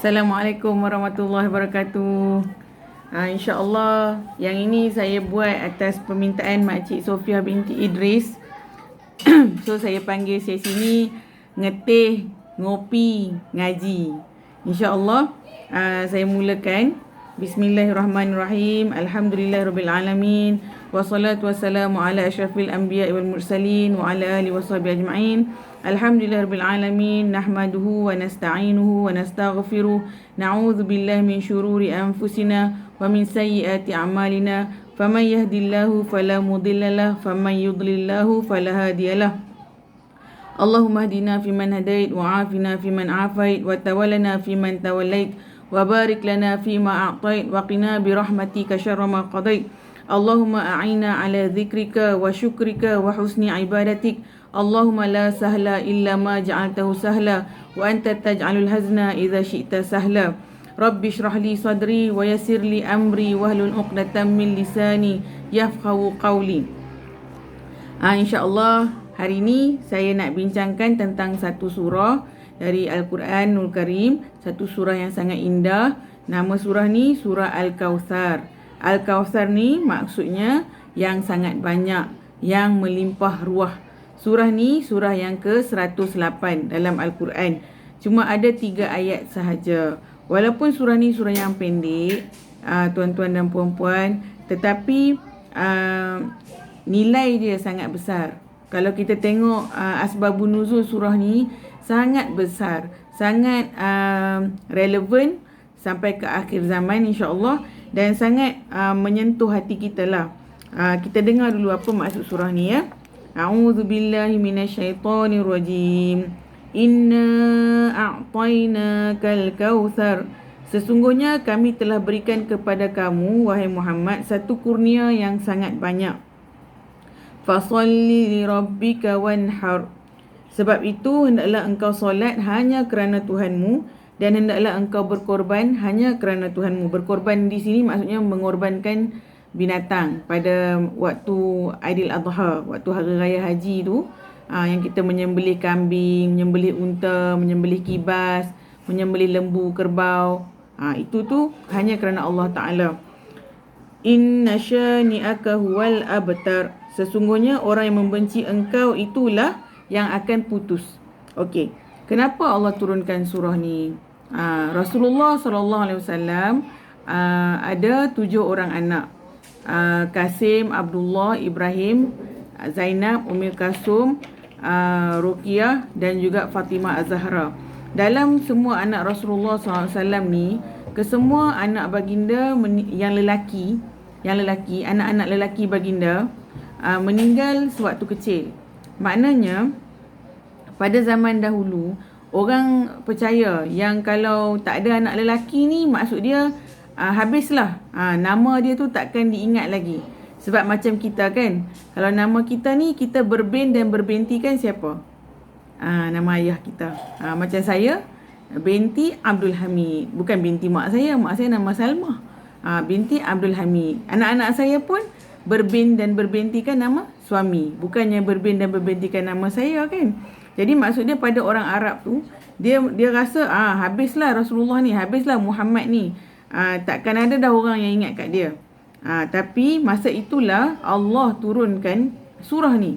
Assalamualaikum warahmatullahi wabarakatuh. InsyaAllah yang ini saya buat atas permintaan Makcik Sofia binti Idris. So saya panggil sesi ni ngeteh, ngopi, ngaji. InsyaAllah saya mulakan. Bismillahirrahmanirrahim. Alhamdulillahirrabbilalamin. Wassalatu wassalamu ala asyrafil anbiya wal mursalin wa ala alihi washabihi ajma'in. Alhamdulillahirrabbilalamin. Nahmaduhu wa nasta'inuhu wa nastaghfiruh. Na'udzu billahi min syururi anfusina wa min sayyiati a'malina. Faman yahdillahu fala mudhillalah, faman yudlillahu fala hadiyalah. Allahumma hdina fiman hadait wa afina fiman afait wa tawallana fiman tawallait wa barik lana fima a'tait wa qina bi rahmatika syarra ma qadait. Allahumma a'ina ala dzikrika wa syukrika wa husni ibadatik. Allahumma la sahla illa ma ja'altahu sahla wa anta taj'alul hazna idza syi'ta sahla. Rabbi shrah li sadri wa yassir li amri wahlul 'uqdatam min lisani yafqahu qawli. InsyaAllah hari ini saya nak bincangkan tentang satu surah dari Al-Quranul Karim, satu surah yang sangat indah. Nama surah ni surah Al-Kawthar. Al-Kawthar ni maksudnya yang sangat banyak, yang melimpah ruah. Surah ni surah yang ke-108 dalam Al-Quran. Cuma ada 3 ayat sahaja. Walaupun surah ni surah yang pendek, tuan-tuan dan puan-puan, tetapi nilai dia sangat besar. Kalau kita tengok asbabun nuzul surah ni sangat besar, sangat relevan sampai ke akhir zaman insya-Allah, dan sangat menyentuh hati kita lah. Kita dengar dulu apa maksud surah ni ya. A'udzubillahi minasyaitonirrajim. Inna a'tainakal kautsar. Sesungguhnya kami telah berikan kepada kamu wahai Muhammad satu kurnia yang sangat banyak. Fasalli li rabbika wanhar. Sebab itu hendaklah engkau solat hanya kerana Tuhanmu, dan hendaklah engkau berkorban hanya kerana Tuhanmu. Berkorban di sini maksudnya mengorbankan binatang pada waktu Aidil Adha, waktu hari raya haji tu, yang kita menyembelih kambing, menyembelih unta, menyembelih kibas, menyembelih lembu, kerbau. Itu tu hanya kerana Allah Ta'ala. Inna syani'aka huwal abtar. Sesungguhnya orang yang membenci engkau itulah yang akan putus. Okey, kenapa Allah turunkan surah ni? Rasulullah SAW ada 7 orang anak. Kasim, Abdullah, Ibrahim, Zainab, Ummul Kasum, Ruqyah dan juga Fatimah Az-Zahra. Dalam semua anak Rasulullah SAW ni, kesemua anak baginda yang lelaki, anak-anak lelaki baginda meninggal sewaktu kecil. Maknanya pada zaman dahulu orang percaya yang kalau tak ada anak lelaki ni, maksud dia habislah, nama dia tu takkan diingat lagi. Sebab macam kita kan, kalau nama kita ni kita berbin dan berbinti kan siapa? Nama ayah kita. Macam saya binti Abdul Hamid, bukan binti mak saya nama Salmah. Binti Abdul Hamid. Anak-anak saya pun berbin dan berbintikan nama suami, bukannya berbin dan berbintikan nama saya kan. Jadi maksudnya pada orang Arab tu, dia rasa habislah Rasulullah ni, habislah Muhammad ni, takkan ada dah orang yang ingat kat dia. Tapi masa itulah Allah turunkan surah ni.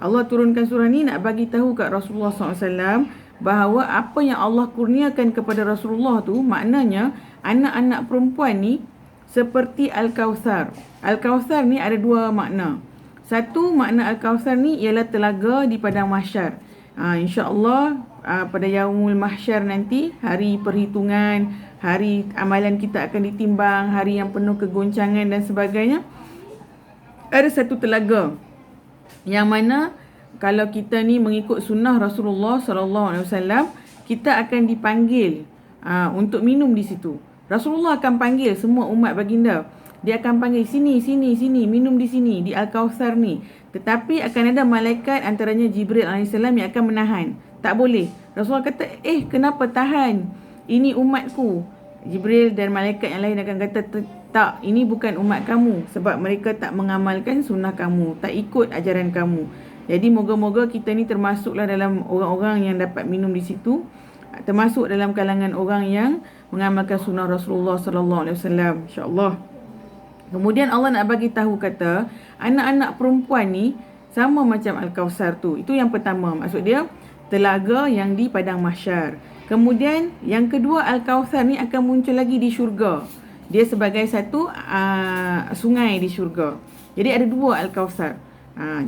Allah turunkan surah ni nak bagi tahu kat Rasulullah SAW bahawa apa yang Allah kurniakan kepada Rasulullah tu, maknanya anak-anak perempuan ni seperti Al-Kawthar. Al-Kawthar ni ada 2 makna. Satu makna Al-Kawthar ni ialah telaga di padang mahsyar. InsyaAllah pada yaumul mahsyar nanti, hari perhitungan, hari amalan kita akan ditimbang, hari yang penuh kegoncangan dan sebagainya, ada satu telaga yang mana kalau kita ni mengikut sunnah Rasulullah SAW, kita akan dipanggil untuk minum di situ. Rasulullah akan panggil semua umat baginda. Dia akan panggil sini, minum di sini, di Al-Kawthar ni. Tetapi akan ada malaikat, antaranya Jibril AS yang akan menahan. Tak boleh. Rasulullah kata, kenapa tahan? Ini umatku. Jibril dan malaikat yang lain akan kata, tak, ini bukan umat kamu. Sebab mereka tak mengamalkan sunnah kamu, tak ikut ajaran kamu. Jadi moga-moga kita ni termasuklah dalam orang-orang yang dapat minum di situ. termasuk dalam kalangan orang yang mengamalkan sunnah Rasulullah sallallahu alaihi wasallam, insya-Allah. Kemudian Allah nak bagi tahu kata anak-anak perempuan ni sama macam Al-Kausar tu. Itu yang pertama, maksud dia telaga yang di padang mahsyar. Kemudian yang kedua, Al-Kausar ni akan muncul lagi di syurga. Dia sebagai satu sungai di syurga. Jadi ada dua Al-Kausar.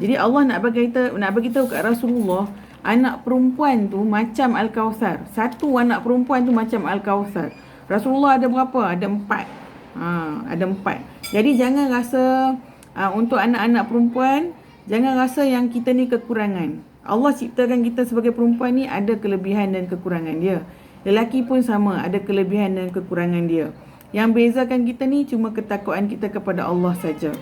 Jadi Allah nak bagi tahu kat Rasulullah, anak perempuan tu macam Al-Kausar. Satu anak perempuan tu macam Al-Kausar. Rasulullah ada berapa? Ada 4. Ada 4. Jadi jangan rasa untuk anak-anak perempuan, jangan rasa yang kita ni kekurangan. Allah ciptakan kita sebagai perempuan ni ada kelebihan dan kekurangan dia. Lelaki pun sama, ada kelebihan dan kekurangan dia. Yang bezakan kita ni cuma ketakwaan kita kepada Allah saja.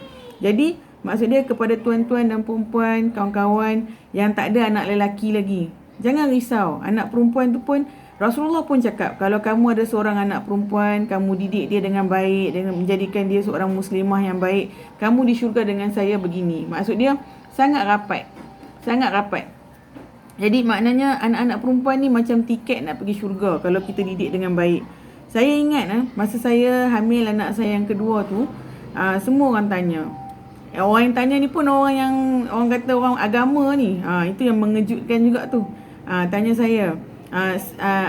Jadi maksud dia kepada tuan-tuan dan perempuan, kawan-kawan yang tak ada anak lelaki lagi, jangan risau. Anak perempuan tu pun Rasulullah pun cakap, kalau kamu ada seorang anak perempuan, kamu didik dia dengan baik, dengan menjadikan dia seorang muslimah yang baik, kamu di syurga dengan saya begini. Maksud dia sangat rapat. Sangat rapat. Jadi maknanya anak-anak perempuan ni macam tiket nak pergi syurga kalau kita didik dengan baik. Saya ingat masa saya hamil anak saya yang kedua tu, semua orang tanya. Orang yang tanya ni pun orang yang orang kata orang agama ni. Itu yang mengejutkan juga tu. Tanya saya,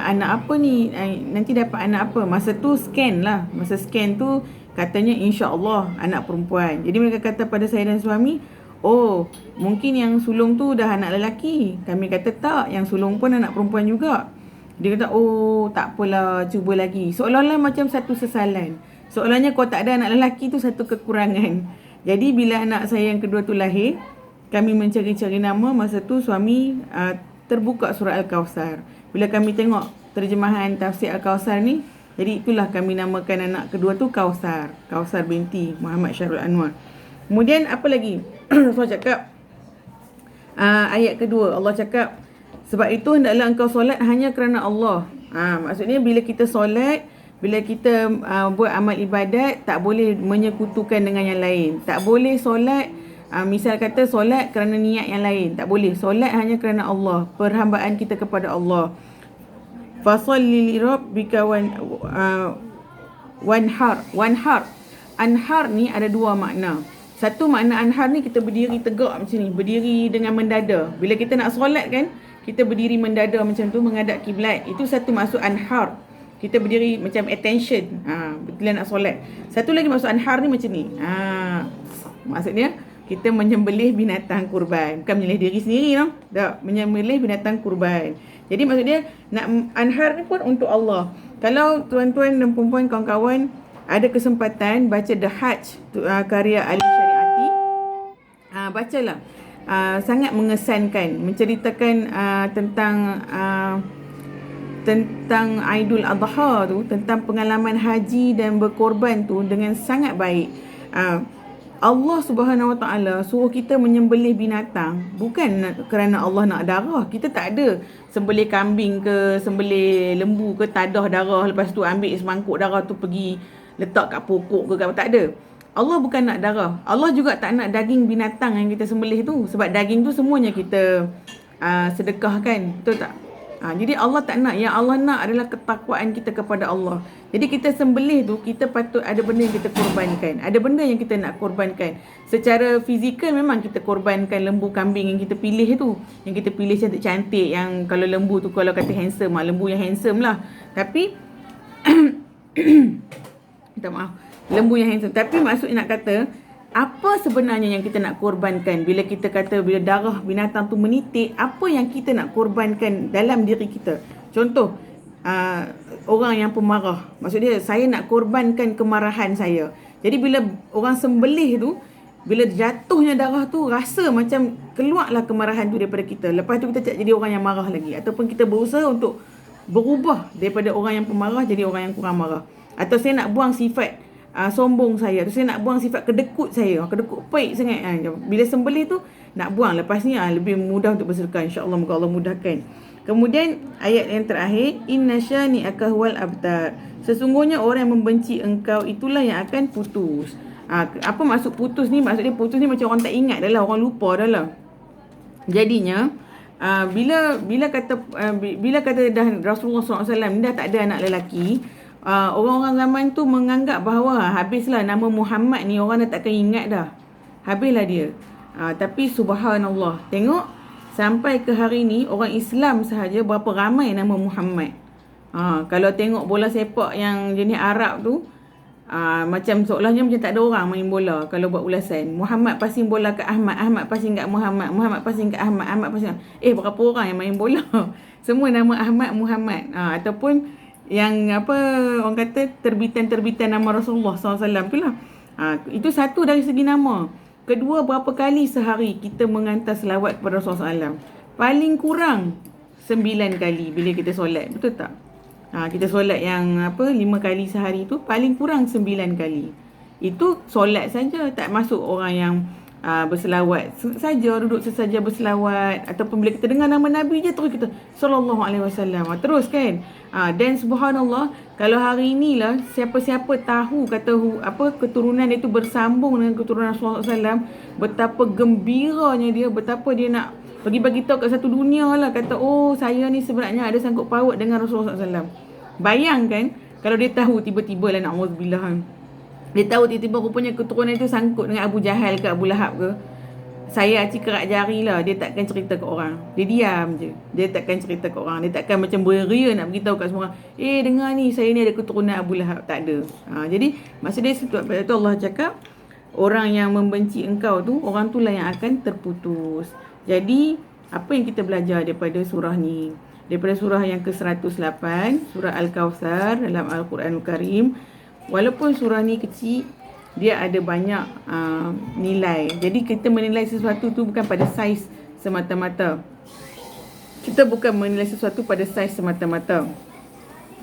anak apa ni, nanti dapat anak apa? Masa tu scan lah. Masa scan tu katanya insya-Allah anak perempuan. Jadi mereka kata pada saya dan suami, oh mungkin yang sulung tu dah anak lelaki. Kami kata tak, yang sulung pun anak perempuan juga. Dia kata oh tak apalah, cuba lagi. Seolah-olah macam satu sesalan. Seolahnya kalau tak ada anak lelaki tu satu kekurangan. Jadi bila anak saya yang kedua tu lahir, kami mencari-cari nama. Masa tu suami terbuka surah Al-Kausar. Bila kami tengok terjemahan tafsir Al-Kausar ni, jadi itulah kami namakan anak kedua tu Kausar. Kausar binti Muhammad Syahrul Anwar. Kemudian apa lagi? Rasul cakap, ayat kedua Allah cakap, sebab itu hendaklah engkau solat hanya kerana Allah. Maksudnya bila kita solat, bila kita buat amal ibadat, tak boleh menyekutukan dengan yang lain. Tak boleh solat, misal kata solat kerana niat yang lain. Tak boleh. Solat hanya kerana Allah. Perhambaan kita kepada Allah. Fasalli li rabbika wanhar. Anhar ni ada dua makna. Satu makna anhar ni kita berdiri tegak macam ni. Berdiri dengan mendada. Bila kita nak solat kan, kita berdiri mendada macam tu, menghadap kiblat. Itu satu maksud anhar. Kita berdiri macam attention. Bila nak solat. Satu lagi maksud anhar ni macam ni. Maksudnya kita menyembelih binatang kurban. Bukan menyembelih diri sendiri tau. Tak, menyembelih binatang kurban. Jadi maksud dia nak anhar ni pun untuk Allah. Kalau tuan-tuan dan perempuan kawan-kawan ada kesempatan baca The Hajj, karya Ali Syariati, bacalah. Sangat mengesankan, menceritakan tentang Aidul Adha tu, tentang pengalaman haji dan berkorban tu dengan sangat baik. Allah Subhanahu Wa Taala suruh kita menyembelih binatang bukan kerana Allah nak darah. Kita tak ada sembelih kambing ke, sembelih lembu ke, tadah darah, lepas tu ambil semangkuk darah tu pergi letak kat pokok ke, tak ada. Allah bukan nak darah. Allah juga tak nak daging binatang yang kita sembelih tu. Sebab daging tu semuanya kita sedekahkan. Betul tak? Jadi Allah tak nak. Yang Allah nak adalah ketakwaan kita kepada Allah. Jadi kita sembelih tu, kita patut ada benda yang kita korbankan. Ada benda yang kita nak korbankan. Secara fizikal memang kita korbankan lembu kambing yang kita pilih tu. Yang kita pilih cantik-cantik. Yang kalau lembu tu kalau kata handsome, lembu yang handsome lah. Tapi minta maaf, lembu yang handsome. Tapi maksudnya nak kata, apa sebenarnya yang kita nak korbankan? Bila kita kata bila darah binatang tu menitik, apa yang kita nak korbankan dalam diri kita? Contoh, orang yang pemarah. Maksudnya saya nak korbankan kemarahan saya. Jadi bila orang sembelih tu, bila jatuhnya darah tu, rasa macam keluarlah kemarahan tu daripada kita. Lepas tu kita tak jadi orang yang marah lagi. Ataupun kita berusaha untuk berubah daripada orang yang pemarah jadi orang yang kurang marah. Atau saya nak buang sifat sombong saya. Atau saya nak buang sifat kedekut saya. Kedekut peik sangat. Bila sembelih tu, nak buang. Lepas ni lebih mudah untuk bersedekah. InsyaAllah, moga Allah mudahkan. Kemudian ayat yang terakhir, inna syani'aka huwal abtar. Sesungguhnya orang yang membenci engkau itulah yang akan putus. Apa maksud putus ni? Maksudnya putus ni macam orang tak ingat dah lah, orang lupa dah lah. Jadinya bila kata dah Rasulullah SAW dah tak ada anak lelaki, orang-orang zaman tu menganggap bahawa habislah nama Muhammad ni, orang dah takkan ingat dah. Habislah dia. Tapi subhanallah, tengok sampai ke hari ni orang Islam sahaja berapa ramai nama Muhammad. Kalau tengok bola sepak yang jenis Arab tu, macam seolahnya macam tak ada orang main bola kalau buat ulasan. Muhammad passing bola ke Ahmad, Ahmad passing kat Muhammad, Muhammad passing ke Ahmad, Ahmad passing. Berapa orang yang main bola? Semua nama Ahmad, Muhammad. Ataupun yang orang kata terbitan-terbitan nama Rasulullah SAW tu lah. Itu satu dari segi nama. Kedua, berapa kali sehari kita menghantar selawat kepada Rasulullah SAW? Paling kurang 9 kali bila kita solat. Betul tak? Kita solat yang 5 kali sehari tu paling kurang 9 kali. Itu solat saja, tak masuk orang yang berselawat saja, duduk sesaja berselawat, ataupun bila kita dengar nama Nabi je terus kita sallallahu alaihi wasallam terus kan. Dan subhanallah, kalau hari inilah siapa-siapa tahu kata keturunan dia tu bersambung dengan keturunan Rasulullah SAW, betapa gembiranya dia, betapa dia nak bagi tahu kat satu dunia lah, kata saya ni sebenarnya ada sangkut paut dengan Rasulullah SAW. Bayangkan kalau dia tahu tiba-tiba lah, na'udzubillah, dia tahu tiba-tiba rupanya keturunan itu sangkut dengan Abu Jahal ke Abu Lahab ke, saya acik kerak jari lah, dia takkan cerita ke orang. Dia diam je. Dia takkan cerita ke orang. Dia takkan macam beria nak beritahu kat semua orang, dengar ni, saya ni ada keturunan Abu Lahab. Tak ada. Jadi maksudnya itu Allah cakap, orang yang membenci engkau tu, orang tu lah yang akan terputus. Jadi apa yang kita belajar daripada surah ni? Daripada surah yang ke-108, surah Al-Kawthar dalam Al-Quranul Karim, walaupun surah ni kecil, dia ada banyak nilai. Jadi kita menilai sesuatu tu bukan pada saiz semata-mata. Kita bukan menilai sesuatu pada saiz semata-mata.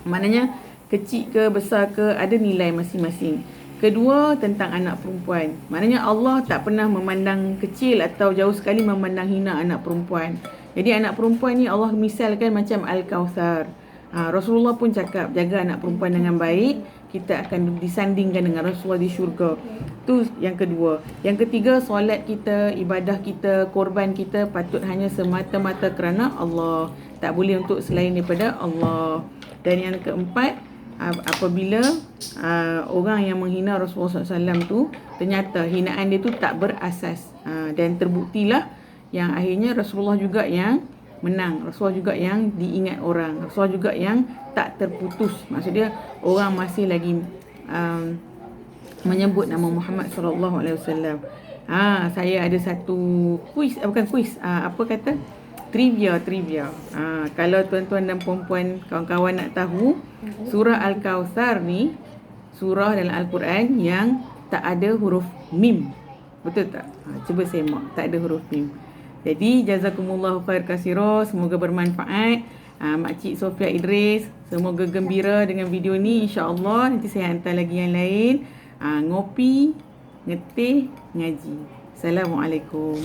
Maknanya kecil ke besar ke, ada nilai masing-masing. Kedua, tentang anak perempuan. Maknanya Allah tak pernah memandang kecil atau jauh sekali memandang hina anak perempuan. Jadi anak perempuan ni Allah misalkan macam Al-Kawthar. Rasulullah pun cakap, jaga anak perempuan dengan baik, kita akan disandingkan dengan Rasulullah di syurga. Tu yang kedua. Yang ketiga, solat kita, ibadah kita, korban kita patut hanya semata-mata kerana Allah. Tak boleh untuk selain daripada Allah. Dan yang keempat, apabila orang yang menghina Rasulullah SAW tu, ternyata hinaan dia tu tak berasas, dan terbuktilah yang akhirnya Rasulullah juga yang menang, Rasulullah juga yang diingat orang, Rasulullah juga yang tak terputus. Maksudnya orang masih lagi menyebut nama Muhammad sallallahu alaihi wasallam. Saya ada satu kuis, trivia. Kalau tuan-tuan dan puan-puan, kawan-kawan nak tahu, surah Al-Kawthar ni surah dalam Al-Quran yang tak ada huruf mim. Betul tak? Cuba semak, tak ada huruf mim. Jadi jazakumullahu khair kasira, semoga bermanfaat. Makcik Sofia Idris, semoga gembira dengan video ni, insya-Allah. Nanti saya hantar lagi yang lain. Ngopi, ngeteh, ngaji. Assalamualaikum.